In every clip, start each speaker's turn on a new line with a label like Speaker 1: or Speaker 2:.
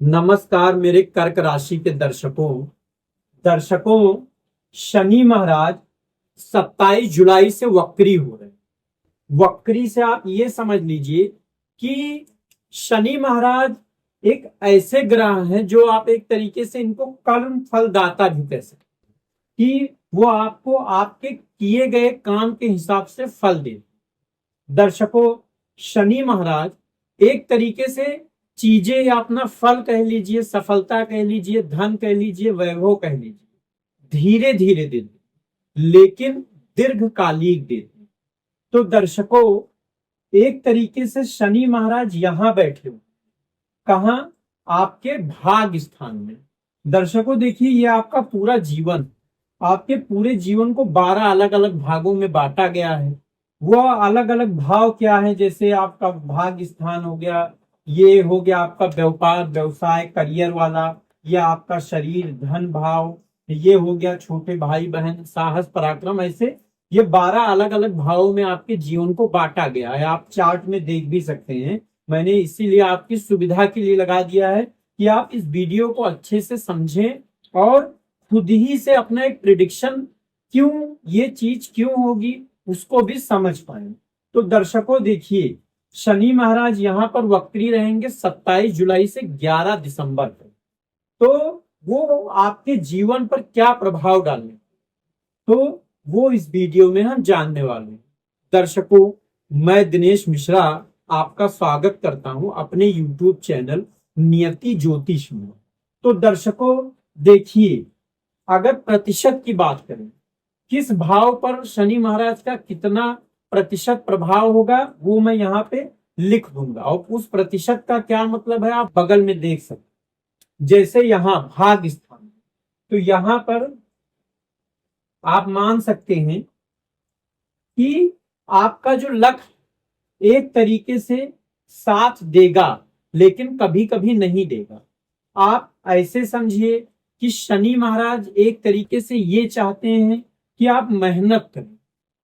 Speaker 1: नमस्कार मेरे कर्क राशि के दर्शकों शनि महाराज 27 जुलाई से वक्री हो रहे हैं। वक्री से आप ये समझ लीजिए कि शनि महाराज एक ऐसे ग्रह हैं जो आप एक तरीके से इनको कर्म फलदाता भी कह सकते हैं कि वो आपको आपके किए गए काम के हिसाब से फल दे। दर्शकों, शनि महाराज एक तरीके से चीजें या अपना फल कह लीजिए, सफलता कह लीजिए, धन कह लीजिए, वैभव कह लीजिए, धीरे धीरे देते लेकिन दीर्घकालिक देते। तो दर्शकों, एक तरीके से शनि महाराज यहां बैठे हो, कहा? आपके भाग स्थान में। दर्शकों देखिए, ये आपका पूरा जीवन, आपके पूरे जीवन को 12 अलग अलग भागों में बांटा गया है। वो अलग अलग भाव क्या है? जैसे आपका भाग स्थान हो गया, ये हो गया आपका व्यापार व्यवसाय करियर वाला, या आपका शरीर धन भाव, ये हो गया छोटे भाई बहन साहस पराक्रम। ऐसे ये 12 अलग अलग भावों में आपके जीवन को बांटा गया है। आप चार्ट में देख भी सकते हैं। मैंने इसीलिए आपकी सुविधा के लिए लगा दिया है कि आप इस वीडियो को अच्छे से समझें और खुद ही से अपना एक प्रिडिक्शन, क्यों ये चीज क्यों होगी, उसको भी समझ पाए। तो दर्शकों देखिए, शनि महाराज यहाँ पर वक्री रहेंगे 27 जुलाई से 11 दिसंबर तक। तो वो आपके जीवन पर क्या प्रभाव डालें, तो वो इस वीडियो में हम जानने वाले हैं। दर्शकों, मैं दिनेश मिश्रा आपका स्वागत करता हूं अपने YouTube चैनल नियति ज्योतिष में। तो दर्शकों देखिए, अगर प्रतिशत की बात करें, किस भाव पर शनि महाराज का कितना प्रतिशत प्रभाव होगा, वो मैं यहाँ पे लिख दूंगा। और उस प्रतिशत का क्या मतलब है आप बगल में देख सकते। जैसे यहाँ भाग स्थान, तो यहाँ पर आप मान सकते हैं कि आपका जो लक्ष्य एक तरीके से साथ देगा, लेकिन कभी कभी नहीं देगा। आप ऐसे समझिए कि शनि महाराज एक तरीके से ये चाहते हैं कि आप मेहनत करें,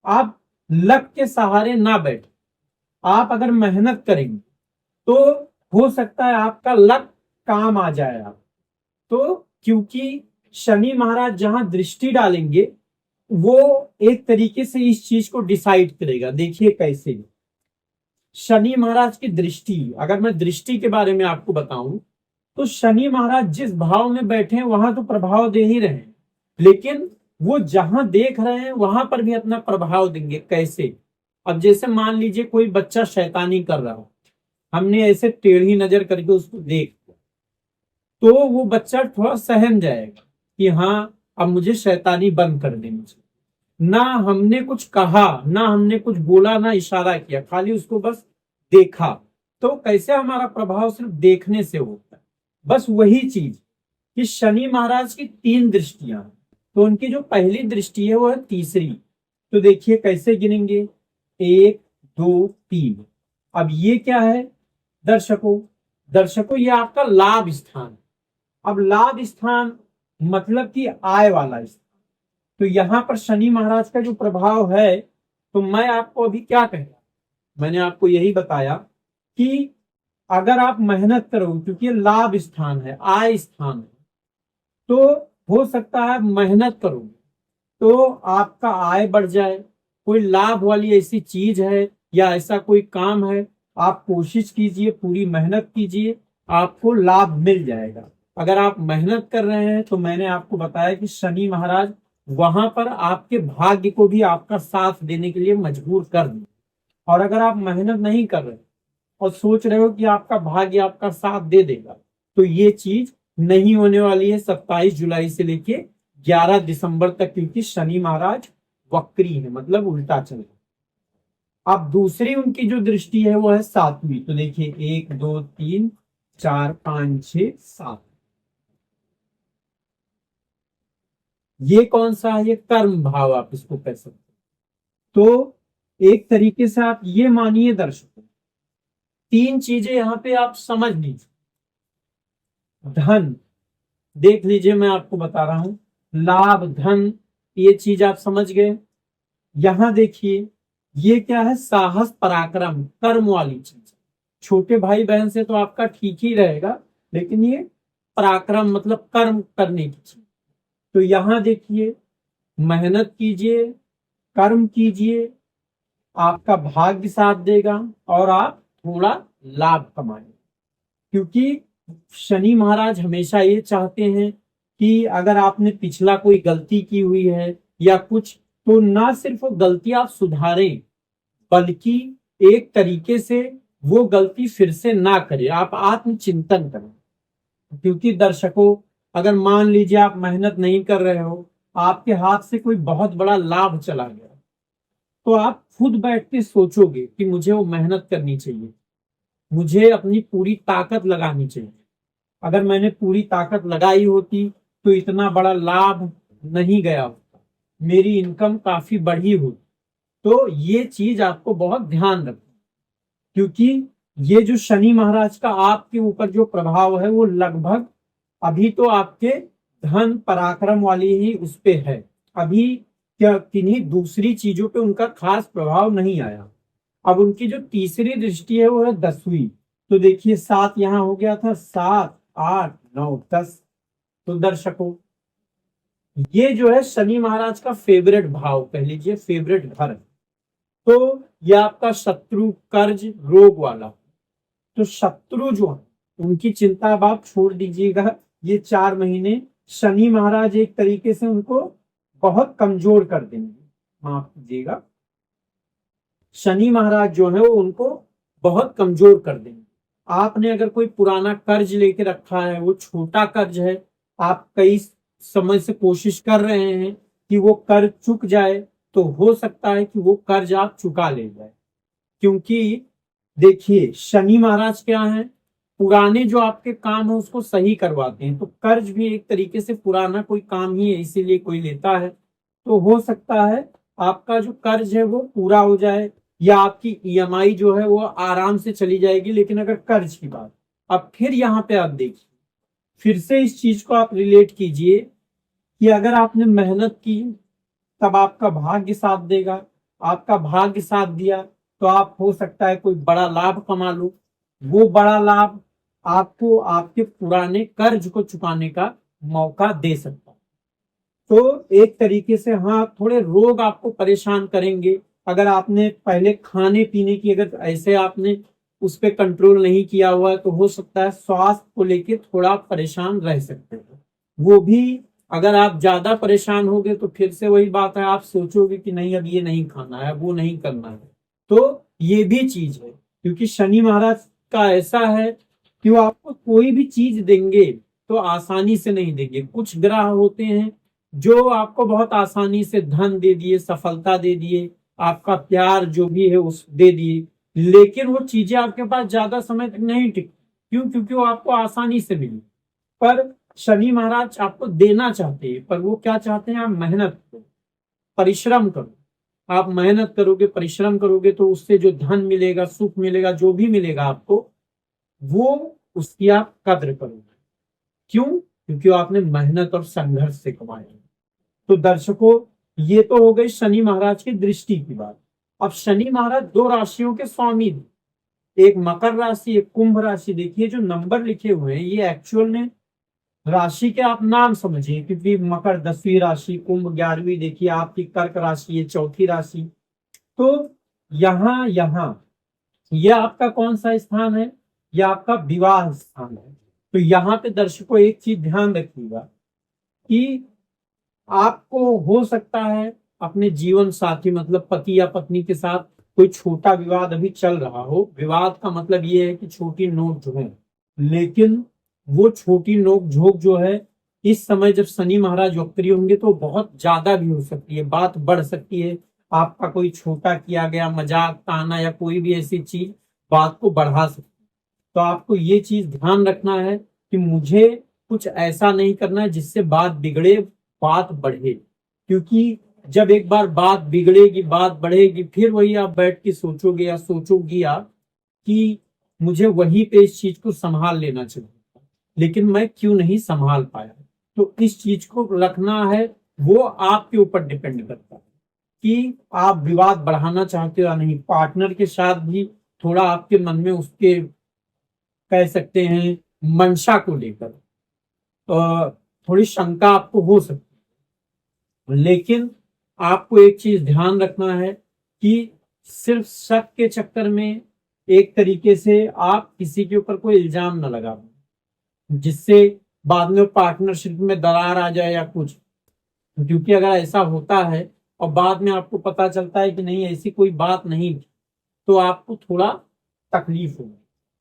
Speaker 1: आप लक के सहारे ना बैठे। आप अगर मेहनत करेंगे तो हो सकता है आपका लक काम आ जाए। आप तो क्योंकि शनि महाराज जहां दृष्टि डालेंगे, वो एक तरीके से इस चीज को डिसाइड करेगा। देखिए कैसे शनि महाराज की दृष्टि, अगर मैं दृष्टि के बारे में आपको बताऊं, तो शनि महाराज जिस भाव में बैठे हैं वहां तो प्रभाव दे ही रहे हैं, लेकिन वो जहां देख रहे हैं वहां पर भी अपना प्रभाव देंगे। कैसे? अब जैसे मान लीजिए कोई बच्चा शैतानी कर रहा हो, हमने ऐसे टेढ़ी नजर करके उसको देख, तो वो बच्चा थोड़ा सहम जाएगा कि हाँ, अब मुझे शैतानी बंद कर देनी चाहिए। ना हमने कुछ कहा, ना हमने कुछ बोला, ना इशारा किया, खाली उसको बस देखा। तो कैसे हमारा प्रभाव सिर्फ देखने से होता है। बस वही चीज कि शनि महाराज की 3 दृष्टियां, तो उनकी जो पहली दृष्टि है वो है तीसरी। तो देखिए कैसे गिनेंगे, 1 2 3। अब ये क्या है दर्शकों ये आपका लाभ स्थान। अब लाभ स्थान मतलब कि आय वाला स्थान। तो यहां पर शनि महाराज का जो प्रभाव है, तो मैं आपको अभी क्या कह, मैंने आपको यही बताया कि अगर आप मेहनत करोगे, क्योंकि लाभ स्थान है, आय स्थान है, तो हो सकता है मेहनत करोगे तो आपका आय बढ़ जाए। कोई लाभ वाली ऐसी चीज है या ऐसा कोई काम है, आप कोशिश कीजिए, पूरी मेहनत कीजिए, आपको लाभ मिल जाएगा। अगर आप मेहनत कर रहे हैं तो मैंने आपको बताया कि शनि महाराज वहां पर आपके भाग्य को भी आपका साथ देने के लिए मजबूर कर दें। और अगर आप मेहनत नहीं कर रहे और सोच रहे हो कि आपका भाग्य आपका साथ दे देगा, तो ये चीज नहीं होने वाली है 27 जुलाई से लेके 11 दिसंबर तक, क्योंकि शनि महाराज वक्री है, मतलब उल्टा चल रहा। अब दूसरी उनकी जो दृष्टि है वो है 7वीं। तो देखिए 1 2 3 4 5 6 7। ये कौन सा है? ये कर्म भाव आप इसको कह सकते हैं। तो एक तरीके से आप ये मानिए दर्शकों, 3 चीजें यहां पे आप समझ लीजिए। धन देख लीजिए, मैं आपको बता रहा हूं, लाभ धन, ये चीज आप समझ गए। यहां देखिए ये क्या है? साहस पराक्रम, कर्म वाली चीज। छोटे भाई बहन से तो आपका ठीक ही रहेगा, लेकिन ये पराक्रम मतलब कर्म करने की चीज। तो यहां देखिए, मेहनत कीजिए, कर्म कीजिए, आपका भाग्य साथ देगा और आप थोड़ा लाभ कमाएंगे। क्योंकि शनि महाराज हमेशा ये चाहते हैं कि अगर आपने पिछला कोई गलती की हुई है या कुछ, तो ना सिर्फ वो गलती आप सुधारें, बल्कि एक तरीके से वो गलती फिर से ना करें, आप आत्मचिंतन करें। क्योंकि दर्शकों, अगर मान लीजिए आप मेहनत नहीं कर रहे हो, आपके हाथ से कोई बहुत बड़ा लाभ चला गया, तो आप खुद बैठ के सोचोगे कि मुझे वो मेहनत करनी चाहिए, मुझे अपनी पूरी ताकत लगानी चाहिए। अगर मैंने पूरी ताकत लगाई होती तो इतना बड़ा लाभ नहीं गया होता, मेरी इनकम काफी बढ़ी होती। तो ये चीज आपको बहुत ध्यान रखना, क्योंकि ये जो शनि महाराज का आपके ऊपर जो प्रभाव है वो लगभग अभी तो आपके धन पराक्रम वाली ही उस पे है। अभी क्या किन्हीं दूसरी चीजों पे उनका खास प्रभाव नहीं आया। अब उनकी जो तीसरी दृष्टि है वो है 10वीं। तो देखिए, 7 यहां हो गया था, 7 8 9 10। तो दर्शकों, ये जो है शनि महाराज का फेवरेट भाव, कह लीजिए फेवरेट घर। तो ये आपका शत्रु, कर्ज, रोग वाला। तो शत्रु जो है उनकी चिंता अब आप छोड़ दीजिएगा। ये 4 महीने शनि महाराज एक तरीके से उनको बहुत कमजोर कर देंगे, माफ कीजिएगा, शनि महाराज जो है वो उनको बहुत कमजोर कर देंगे। आपने अगर कोई पुराना कर्ज लेके रखा है, वो छोटा कर्ज है, आप कई समय से कोशिश कर रहे हैं कि वो कर्ज चुक जाए, तो हो सकता है कि वो कर्ज आप चुका ले जाए। क्योंकि देखिए, शनि महाराज क्या है, पुराने जो आपके काम है उसको सही करवाते हैं। तो कर्ज भी एक तरीके से पुराना कोई काम ही है, इसीलिए कोई लेता है। तो हो सकता है आपका जो कर्ज है वो पूरा हो जाए, या आपकी ईएमआई जो है वो आराम से चली जाएगी। लेकिन अगर कर्ज की बात, अब फिर यहाँ पे आप देखिए, फिर से इस चीज को आप रिलेट कीजिए कि अगर आपने मेहनत की तब आपका भाग्य साथ देगा। आपका भाग्य साथ दिया तो आप हो सकता है कोई बड़ा लाभ कमा लो। वो बड़ा लाभ आपको आपके पुराने कर्ज को चुकाने का मौका दे सकता है। तो एक तरीके से हाँ, थोड़े रोग आपको परेशान करेंगे। अगर आपने पहले खाने पीने की, अगर ऐसे आपने उस पर कंट्रोल नहीं किया हुआ है, तो हो सकता है स्वास्थ्य को लेके थोड़ा परेशान रह सकते हो। वो भी अगर आप ज्यादा परेशान होगे तो फिर से वही बात है, आप सोचोगे कि नहीं अब ये नहीं खाना है, वो नहीं करना है। तो ये भी चीज है, क्योंकि शनि महाराज का ऐसा है कि वो आपको कोई भी चीज देंगे तो आसानी से नहीं देंगे। कुछ ग्रह होते हैं जो आपको बहुत आसानी से धन दे दिए, सफलता दे दिए, आपका प्यार जो भी है उस दे दिए, लेकिन वो चीजें आपके पास ज्यादा समय तक नहीं टिकती। क्यों? क्योंकि वो आपको आसानी से मिली। पर शनि महाराज आपको देना चाहते हैं, पर वो क्या चाहते हैं, आप मेहनत करो, परिश्रम करो। आप मेहनत करोगे, परिश्रम करोगे, तो उससे जो धन मिलेगा, सुख मिलेगा, जो भी मिलेगा आपको, वो उसकी आप कद्र करोगे। क्यों? क्योंकि आपने मेहनत और संघर्ष से कमाया। तो दर्शकों, ये तो हो गई शनि महाराज की दृष्टि की बात। अब शनि महाराज 2 राशियों के स्वामी थे, एक मकर राशि, एक कुंभ राशि। देखिए, जो नंबर लिखे हुए हैं ये एक्चुअल में राशि के आप नाम समझिए, क्योंकि मकर 10वीं राशि, कुंभ 11वीं, देखिए आपकी कर्क राशि ये 4थी राशि। तो यहाँ यहाँ ये आपका कौन सा स्थान है? ये आपका विवाह स्थान है। तो यहाँ पे दर्शकों एक चीज ध्यान रखिएगा कि आपको हो सकता है अपने जीवन साथी मतलब पति या पत्नी के साथ कोई छोटा विवाद अभी चल रहा हो। विवाद का मतलब ये है कि छोटी नोक झोंक, लेकिन वो छोटी नोक झोंक जो है, इस समय जब शनि महाराज वक्री होंगे तो बहुत ज्यादा भी हो सकती है, बात बढ़ सकती है। आपका कोई छोटा किया गया मजाक, ताना या कोई भी ऐसी चीज बात को बढ़ा सकती है। तो आपको ये चीज ध्यान रखना है कि मुझे कुछ ऐसा नहीं करना है जिससे बात बिगड़े, बात बढ़े। क्योंकि जब एक बार बात बिगड़ेगी, बात बढ़ेगी, फिर वही आप बैठ के सोचोगे या सोचोगी आप कि मुझे वहीं पे इस चीज को संभाल लेना चाहिए, लेकिन मैं क्यों नहीं संभाल पाया। तो इस चीज को रखना है, वो आपके ऊपर डिपेंड करता है कि आप विवाद बढ़ाना चाहते हो या नहीं। पार्टनर के साथ भी थोड़ा आपके मन में उसके, कह सकते हैं, मंशा को लेकर थोड़ी शंका आपको हो सकती है, लेकिन आपको एक चीज ध्यान रखना है कि सिर्फ शक के चक्कर में एक तरीके से आप किसी के ऊपर कोई इल्जाम न लगा दें, जिससे बाद में पार्टनरशिप में दरार आ जाए या कुछ। क्योंकि अगर ऐसा होता है और बाद में आपको पता चलता है कि नहीं ऐसी कोई बात नहीं थी, तो आपको थोड़ा तकलीफ होगी।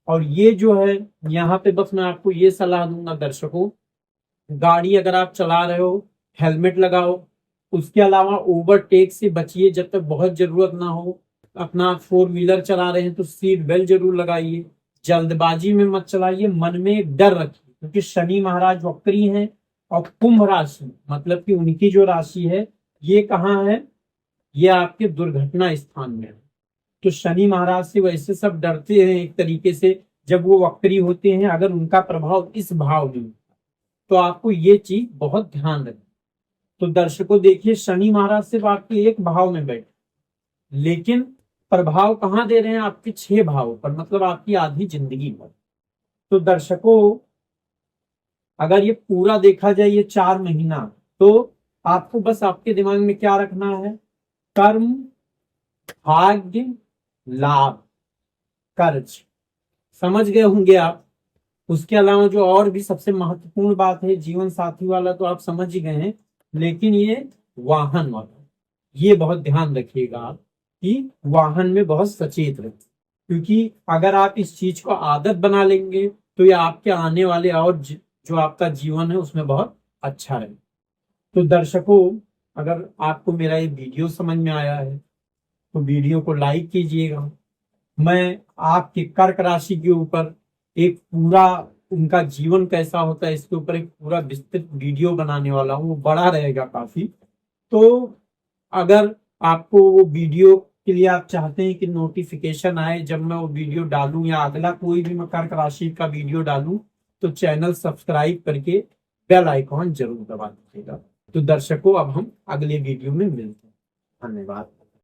Speaker 1: और ये जो है, यहाँ पे बस मैं आपको ये सलाह दूंगा दर्शकों, गाड़ी अगर आप चला रहे हो हेलमेट लगाओ, उसके अलावा ओवरटेक से बचिए जब तक बहुत जरूरत ना हो। अपना 4 व्हीलर चला रहे हैं तो सीट बेल्ट जरूर लगाइए, जल्दबाजी में मत चलाइए, मन में एक डर रखिए, क्योंकि शनि महाराज वक्री हैं और कुंभ राशि मतलब कि उनकी जो राशि है ये कहाँ है, ये आपके दुर्घटना स्थान में है। तो शनि महाराज से वैसे सब डरते हैं एक तरीके से जब वो वक्री होते हैं, अगर उनका प्रभाव इस भाव में, तो आपको ये चीज बहुत ध्यान रखना। तो दर्शकों देखिए, शनि महाराज सिर्फ आपके एक भाव में बैठे, लेकिन प्रभाव कहाँ दे रहे हैं, आपके 6 भावों पर, मतलब आपकी आधी जिंदगी पर। तो दर्शकों अगर ये पूरा देखा जाए ये 4 महीना, तो आपको बस आपके दिमाग में क्या रखना है, कर्म, भाग्य, लाभ, कर्ज, समझ गए होंगे आप। उसके अलावा जो और भी सबसे महत्वपूर्ण बात है जीवन साथी वाला तो आप समझ ही गए हैं, लेकिन ये वाहन वाला, ये बहुत ध्यान रखिएगा आप कि वाहन में बहुत सचेत रहे, क्योंकि अगर आप इस चीज को आदत बना लेंगे तो ये आपके आने वाले और जो आपका जीवन है उसमें बहुत अच्छा रहे। तो दर्शकों अगर आपको मेरा ये वीडियो समझ में आया है तो वीडियो को लाइक कीजिएगा। मैं आपके कर्क राशि के ऊपर एक पूरा उनका जीवन कैसा होता है इसके ऊपर एक पूरा विस्तृत वीडियो बनाने वाला हूँ, वो बड़ा रहेगा काफी। तो अगर आपको वो वीडियो के लिए आप चाहते हैं कि नोटिफिकेशन आए जब मैं वो वीडियो डालूं या अगला कोई भी मैं कर्क राशि का वीडियो डालूं, तो चैनल सब्सक्राइब करके बेल आइकॉन जरूर दबा दीजिएगा। तो दर्शकों अब हम अगले वीडियो में मिलते हैं। धन्यवाद।